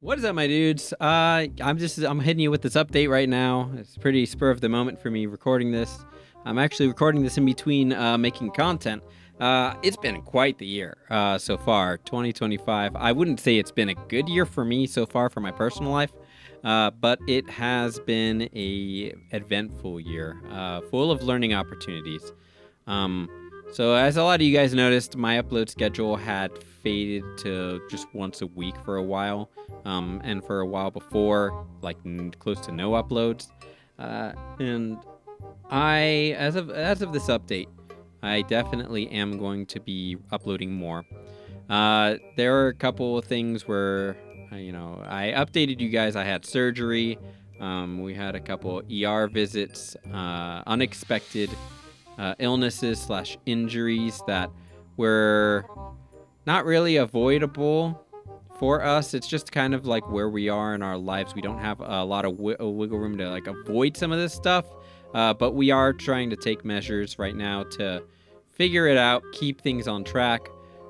What is up, my dudes? I'm hitting you with this update right now. It's pretty spur of the moment for me recording this. I'm actually recording this in between making content. It's been quite the year so far, 2025. I wouldn't say it's been a good year for me so far for my personal life, but it has been a eventful year, full of learning opportunities. Um, so as a lot of you guys noticed, my upload schedule had faded to just once a week for a while, and for a while before, like close to no uploads. And I, as of this update, I definitely am going to be uploading more. There are a couple of things where, I updated you guys. I had surgery. We had a couple ER visits, unexpected illnesses/injuries that were not really avoidable for us. It's just kind of like where we are in our lives. We don't have a lot of wiggle room to like avoid some of this stuff, but we are trying to take measures right now to figure it out, keep things on track.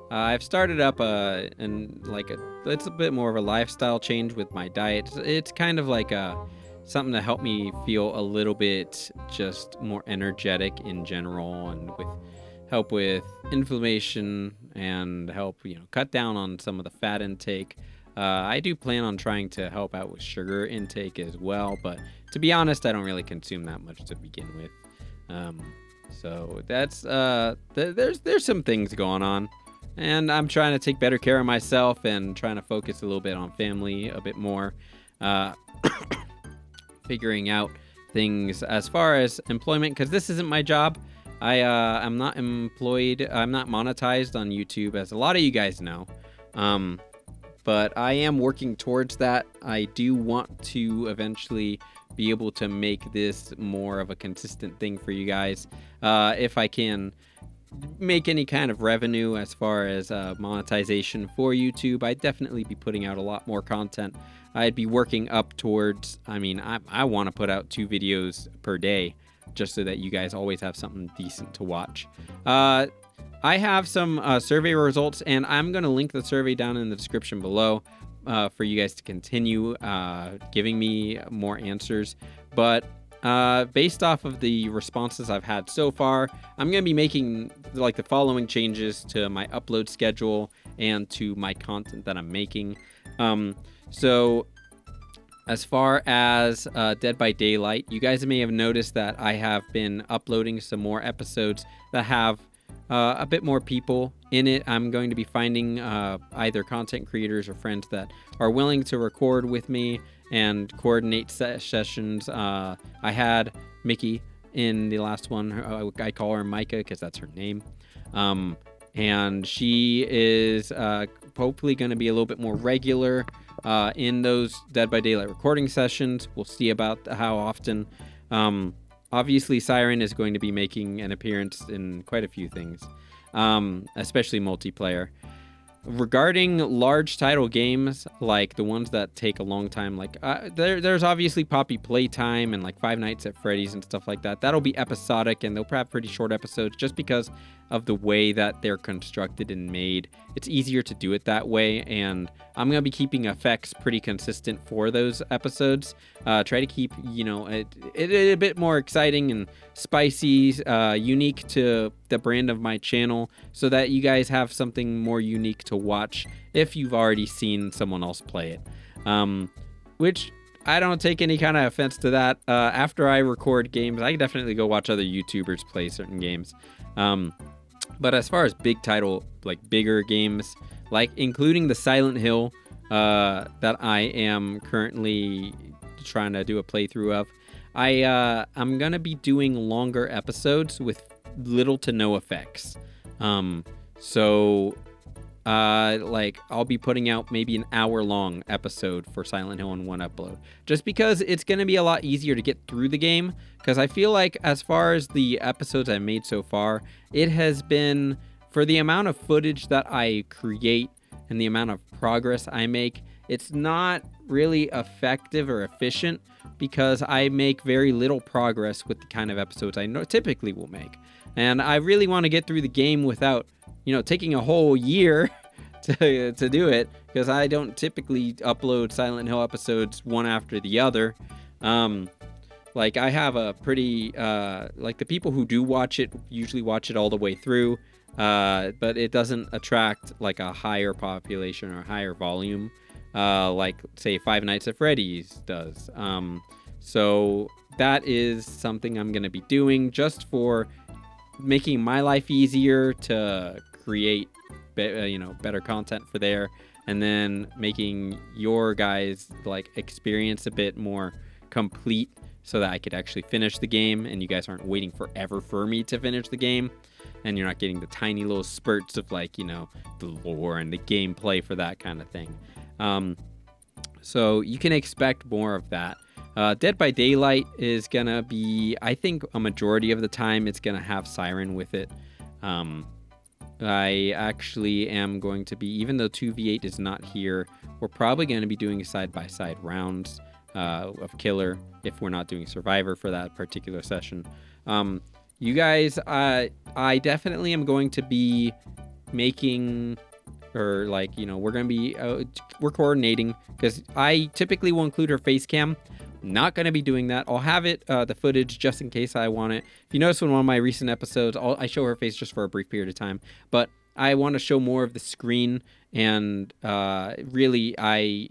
I've started up it's a bit more of a lifestyle change with my diet. It's kind of like something to help me feel a little bit just more energetic in general, and with help with inflammation and help cut down on some of the fat intake. I do plan on trying to help out with sugar intake as well, but to be honest, I don't really consume that much to begin with. So that's there's some things going on, and I'm trying to take better care of myself and trying to focus a little bit on family a bit more. Uh, Figuring out things as far as employment, because this isn't my job. I'm not employed. I'm not monetized on YouTube, as a lot of you guys know. But I am working towards that. I do want to eventually be able to make this more of a consistent thing for you guys. If I can make any kind of revenue as far as monetization for YouTube, I'd definitely be putting out a lot more content. I'd be working up towards, I want to put out 2 videos per day just so that you guys always have something decent to watch. I have some survey results, and I'm going to link the survey down in the description below for you guys to continue giving me more answers. But based off of the responses I've had so far, I'm going to be making like the following changes to my upload schedule and to my content that I'm making. So as far as Dead by Daylight, you guys may have noticed that I have been uploading some more episodes that have a bit more people in it. I'm going to be finding either content creators or friends that are willing to record with me and coordinate sessions. I had Mickey in the last one. I call her Micah because that's her name. And she is hopefully going to be a little bit more regular in those Dead by Daylight recording sessions. We'll see about how often. Obviously, Siren is going to be making an appearance in quite a few things, especially multiplayer. Regarding large title games, like the ones that take a long time, like there's obviously Poppy Playtime and like Five Nights at Freddy's and stuff like that. That'll be episodic, and they'll have pretty short episodes just because of the way that they're constructed and made. It's easier to do it that way, and I'm going to be keeping effects pretty consistent for those episodes. Try to keep, it a bit more exciting and spicy, unique to the brand of my channel, so that you guys have something more unique to watch if you've already seen someone else play it. Which I don't take any kind of offense to that. After I record games, I definitely go watch other YouTubers play certain games. But as far as big title, like bigger games, like including the Silent Hill that I am currently trying to do a playthrough of, I'm gonna be doing longer episodes with little to no effects. I'll be putting out maybe an hour-long episode for Silent Hill in one upload, just because it's going to be a lot easier to get through the game, because I feel like as far as the episodes I've made so far, it has been, for the amount of footage that I create and the amount of progress I make, it's not really effective or efficient, because I make very little progress with the kind of episodes I typically will make. And I really want to get through the game without taking a whole year to do it, because I don't typically upload Silent Hill episodes one after the other. Like, I have a pretty like, the people who do watch it usually watch it all the way through, but it doesn't attract like a higher population or higher volume, like say Five Nights at Freddy's does. So that is something I'm gonna be doing just for making my life easier to create better content for there, and then making your guys like experience a bit more complete, so that I could actually finish the game and you guys aren't waiting forever for me to finish the game, and you're not getting the tiny little spurts of like, the lore and the gameplay for that kind of thing. So you can expect more of that. Dead by Daylight is gonna be, I think a majority of the time it's gonna have Siren with it. I actually am going to be, even though 2v8 is not here, we're probably going to be doing side-by-side rounds of Killer if we're not doing Survivor for that particular session. You guys, I definitely am going to be making, or like, we're going to be, we're coordinating, because I typically will include her face cam. Not going to be doing that. I'll have it, the footage, just in case I want it. If you notice in one of my recent episodes, I show her face just for a brief period of time, but I want to show more of the screen, and really,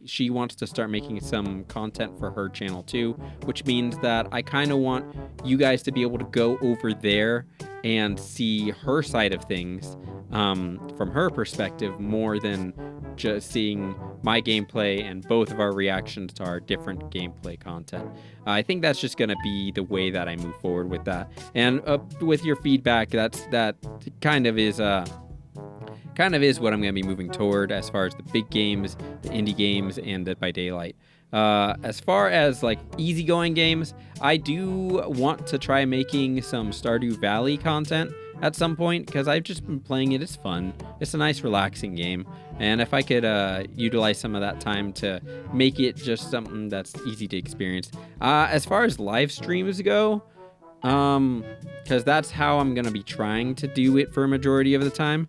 she wants to start making some content for her channel too, which means that I kind of want you guys to be able to go over there and see her side of things, from her perspective, more than just seeing my gameplay and both of our reactions to our different gameplay content. I think that's just going to be the way that I move forward with that. And with your feedback, that kind of is what I'm going to be moving toward, as far as the big games, the indie games, and Dead by Daylight. As far as like easygoing games, I do want to try making some Stardew Valley content at some point, because I've just been playing it. It's fun. It's a nice, relaxing game. And if I could utilize some of that time to make it just something that's easy to experience. As far as live streams go, because that's how I'm going to be trying to do it for a majority of the time.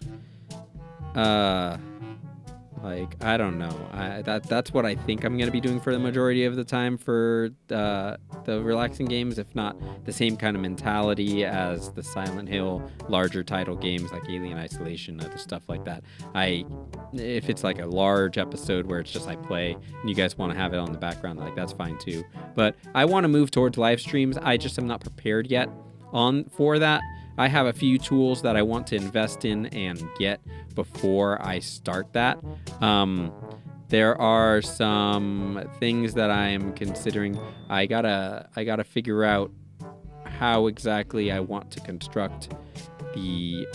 Like, I don't know. That's what I think I'm going to be doing for the majority of the time for the relaxing games, if not the same kind of mentality as the Silent Hill larger title games like Alien Isolation, other stuff like that. If it's like a large episode where it's just I play and you guys want to have it on the background, like, that's fine too. But I want to move towards live streams. I just am not prepared yet for that. I have a few tools that I want to invest in and get before I start that. There are some things that I am considering. I gotta figure out how exactly I want to construct the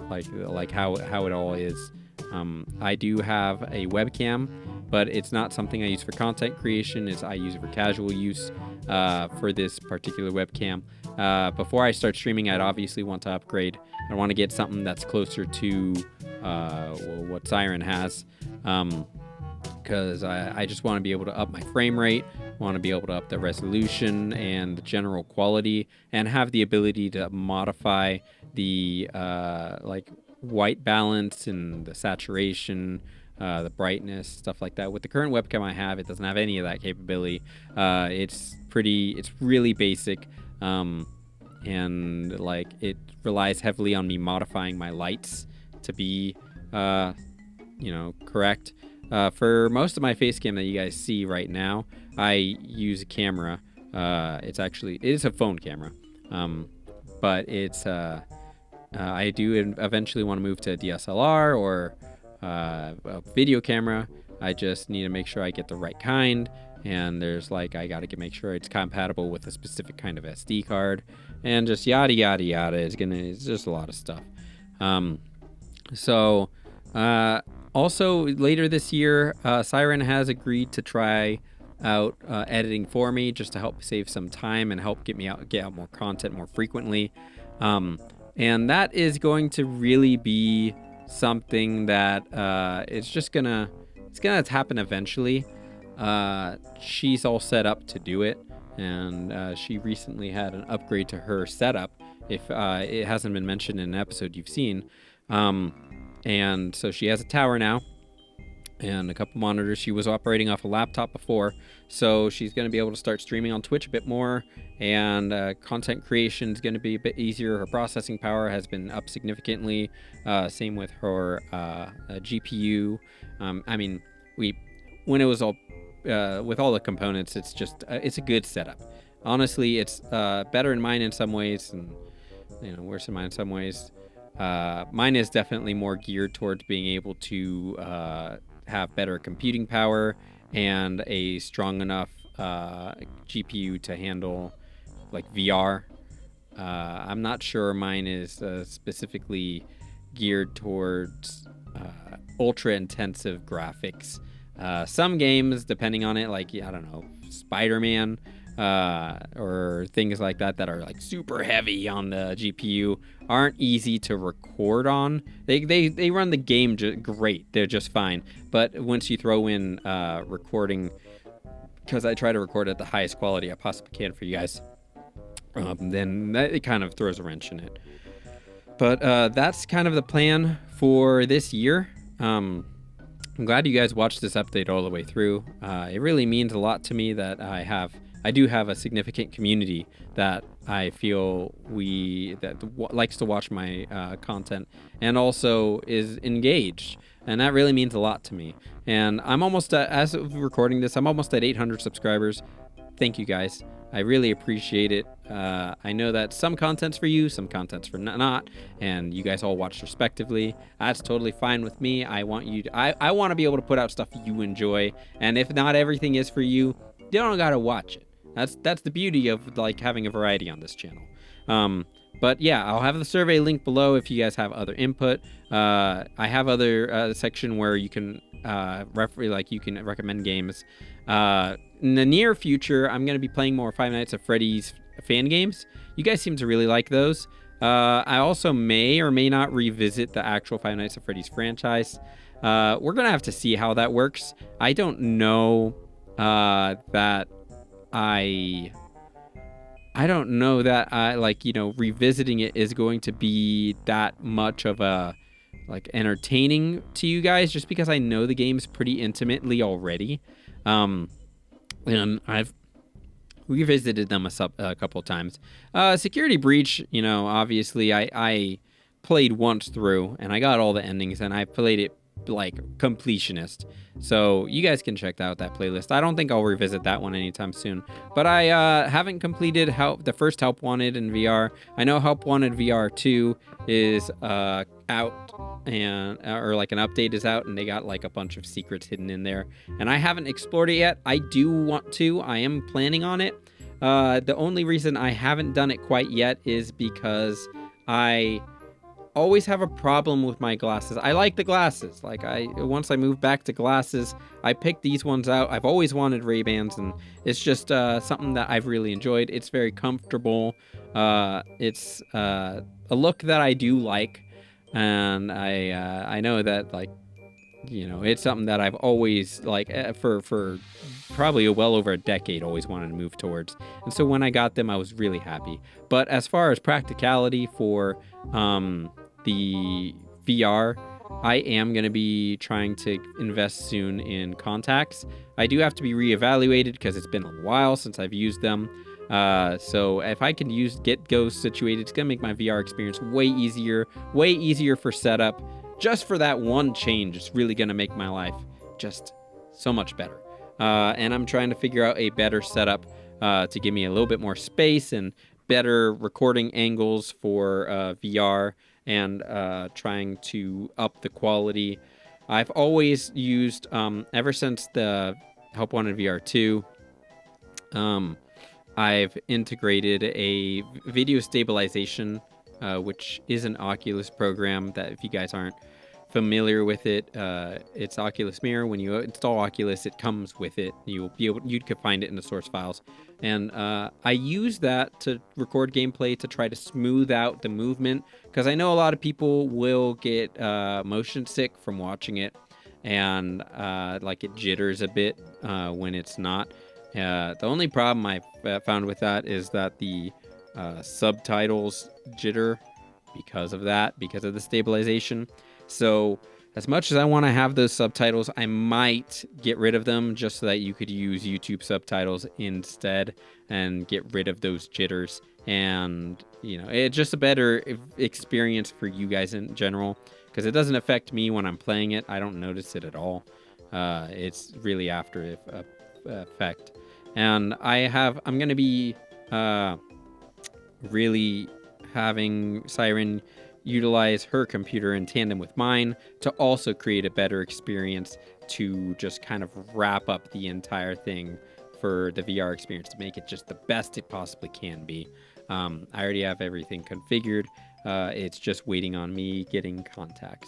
like how it all is. I do have a webcam, but it's not something I use for content creation. I use it for casual use for this particular webcam. Before I start streaming, I'd obviously want to upgrade. I want to get something that's closer to what Siren has, because I just want to be able to up my frame rate, want to be able to up the resolution and the general quality, and have the ability to modify the like white balance and the saturation, the brightness, stuff like that. With the current webcam I have, it doesn't have any of that capability. It's really basic. And like, it relies heavily on me modifying my lights to be, correct. For most of my face cam that you guys see right now, I use a camera. It is a phone camera. But it's, I do eventually want to move to a DSLR or a video camera. I just need to make sure I get the right kind. And there's like, I gotta make sure it's compatible with a specific kind of SD card, and just yada yada yada. It's just a lot of stuff. Also later this year, Siren has agreed to try out editing for me, just to help save some time and help get out more content more frequently. And that is going to really be something that it's gonna happen eventually. She's all set up to do it, and she recently had an upgrade to her setup. If it hasn't been mentioned in an episode you've seen, And so she has a tower now and a couple monitors. She was operating off a laptop before, so she's going to be able to start streaming on Twitch a bit more, and content creation is going to be a bit easier. Her processing power has been up significantly. Same with her GPU. I mean, when it was all with all the components, it's just it's a good setup. Honestly, it's better than mine in some ways, and worse than mine in some ways. Mine is definitely more geared towards being able to have better computing power and a strong enough GPU to handle like VR. I'm not sure mine is specifically geared towards ultra intensive graphics. Some games, depending on it, like I don't know, Spider-Man or things like that are like super heavy on the GPU, aren't easy to record on. They run the game great. They're just fine. But once you throw in recording, because I try to record at the highest quality I possibly can for you guys, then it kind of throws a wrench in it. But that's kind of the plan for this year. I'm glad you guys watched this update all the way through. It really means a lot to me that I do have a significant community that I feel likes to watch my content and also is engaged, and that really means a lot to me. And I'm almost as of recording this, I'm almost at 800 subscribers. Thank you guys. I really appreciate it. I know that some content's for you, some content's for not, and you guys all watch respectively. That's totally fine with me. I want to be able to put out stuff you enjoy, and if not everything is for you, you don't gotta watch it. That's the beauty of like having a variety on this channel. But yeah, I'll have the survey link below if you guys have other input. I have other section where you can you can recommend games. In the near future, I'm going to be playing more Five Nights at Freddy's fan games. You guys seem to really like those. I also may or may not revisit the actual Five Nights at Freddy's franchise. We're going to have to see how that works. I don't know that I don't know that revisiting it is going to be that much of a entertaining to you guys, just because I know the game's pretty intimately already. And I've revisited them a couple of times. Security Breach, obviously I played once through and I got all the endings, and I played it like completionist. So you guys can check out that playlist. I don't think I'll revisit that one anytime soon. But I haven't completed the first Help Wanted in VR. I know Help Wanted VR 2 is out, and an update is out, and they got like a bunch of secrets hidden in there. And I haven't explored it yet. I do want to. I am planning on it. The only reason I haven't done it quite yet is because I always have a problem with my glasses. I like the glasses. Once I moved back to glasses, I picked these ones out. I've always wanted Ray-Bans, and it's just something that I've really enjoyed. It's very comfortable. It's a look that I do like, and I know that it's something that I've always for probably well over a decade always wanted to move towards. And so when I got them, I was really happy. But as far as practicality for the VR, I am going to be trying to invest soon in contacts. I do have to be reevaluated because it's been a while since I've used them. So if I can get Ghost situated, it's going to make my VR experience way easier for setup. Just for that one change, it's really going to make my life just so much better. And I'm trying to figure out a better setup to give me a little bit more space and better recording angles for VR, and trying to up the quality. I've always used, ever since the Help Wanted VR 2, I've integrated a video stabilization, which is an Oculus program that, if you guys aren't familiar with it, it's Oculus Mirror. When you install Oculus, it comes with it. You could find it in the source files. And I use that to record gameplay to try to smooth out the movement, because I know a lot of people will get motion sick from watching it, and it jitters a bit when it's not. The only problem I've found with that is that the subtitles jitter because of the stabilization. So as much as I want to have those subtitles, I might get rid of them just so that you could use YouTube subtitles instead and get rid of those jitters. And, it's just a better experience for you guys in general because it doesn't affect me when I'm playing it. I don't notice it at all. It's really after effect. And I'm going to be really having Siren utilize her computer in tandem with mine to also create a better experience to just kind of wrap up the entire thing for the VR experience to make it just the best it possibly can be. I already have everything configured. It's just waiting on me getting contacts.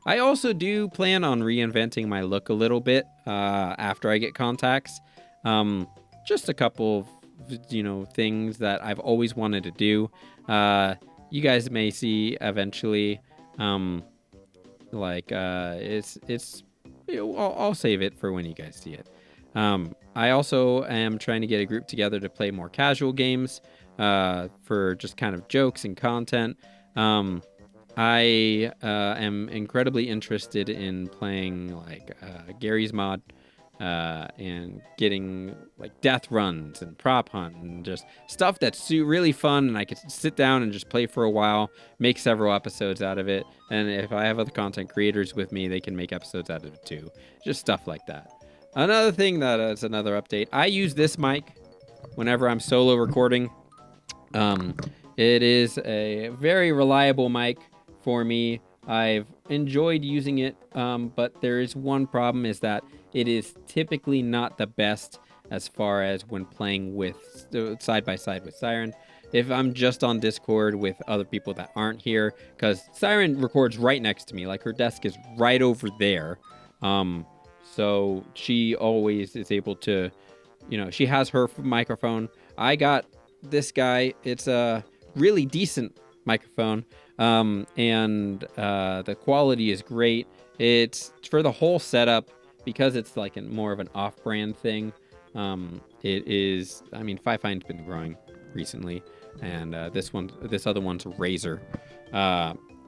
I also do plan on reinventing my look a little bit after I get contacts. Just a couple of things that I've always wanted to do. You guys may see eventually. I'll save it for when you guys see it. I also am trying to get a group together to play more casual games for just kind of jokes and content. I am incredibly interested in playing Gary's Mod and getting death runs and prop hunt and just stuff that's really fun, and I could sit down and just play for a while, make several episodes out of it, and if I have other content creators with me, they can make episodes out of it too. Just stuff like that. Another thing that is another update, I use this mic whenever I'm solo recording. It is a very reliable mic for me. I've enjoyed using it, but there is one problem, is that it is typically not the best as far as when playing with side by side with Siren. If I'm just on Discord with other people that aren't here, because Siren records right next to me, her desk is right over there. So she always is able to, she has her microphone. I got this guy. It's a really decent microphone. And the quality is great. It's for the whole setup, because it's more of an off-brand thing. It is, Five-Fine's been growing recently, and this other one's Razer.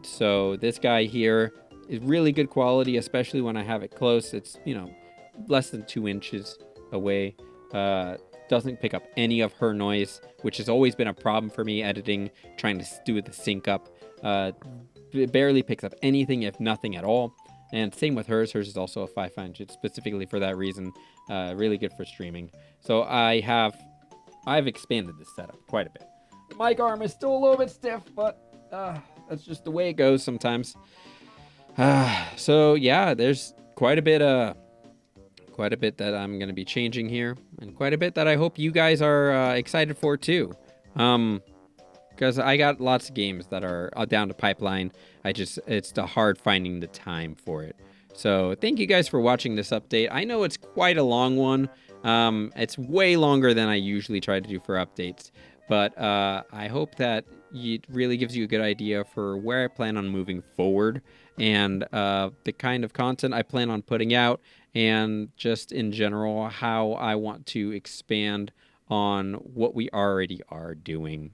So this guy here is really good quality, especially when I have it close. It's, less than 2 inches away. Doesn't pick up any of her noise, which has always been a problem for me editing, trying to do the sync up. It barely picks up anything, if nothing at all. And same with hers. Hers is also a 5.5 inch, specifically for that reason. Really good for streaming. So I've expanded this setup quite a bit. The mic arm is still a little bit stiff, but that's just the way it goes sometimes. So yeah, there's quite a bit that I'm going to be changing here, and quite a bit that I hope you guys are excited for too. Because I got lots of games that are down to pipeline. It's hard finding the time for it. So thank you guys for watching this update. I know it's quite a long one. It's way longer than I usually try to do for updates. But I hope that it really gives you a good idea for where I plan on moving forward, and the kind of content I plan on putting out, and just in general how I want to expand on what we already are doing.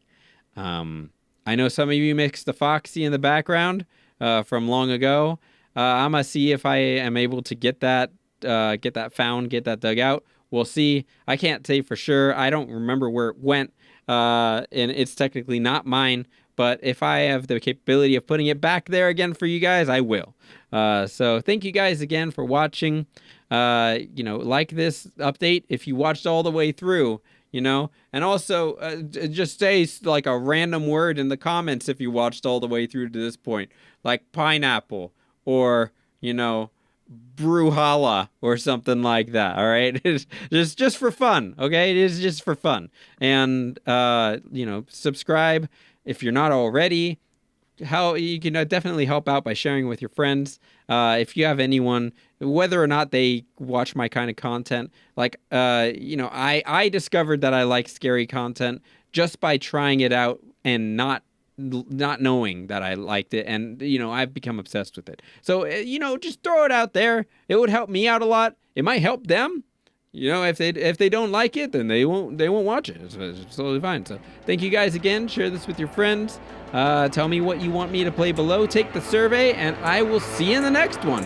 I know some of you mixed the Foxy in the background from long ago. I'm gonna see if I am able to get that dug out. We'll see. I can't say for sure. I don't remember where it went, and it's technically not mine. But if I have the capability of putting it back there again for you guys, I will. So thank you guys again for watching. Like this update if you watched all the way through. And also just say a random word in the comments if you watched all the way through to this point, like pineapple or Brouhaha or something like that. All right, it's just for fun. Okay, it is just for fun. And subscribe if you're not already. How you can definitely help out by sharing with your friends. If you have anyone, whether or not they watch my kind of content, I discovered that I like scary content just by trying it out and not knowing that I liked it, and I've become obsessed with it. So just throw it out there. It would help me out a lot. It might help them. You know, if they don't like it, then they won't watch it. It's totally fine. So thank you guys again. Share this with your friends. Tell me what you want me to play below. Take the survey, and I will see you in the next one.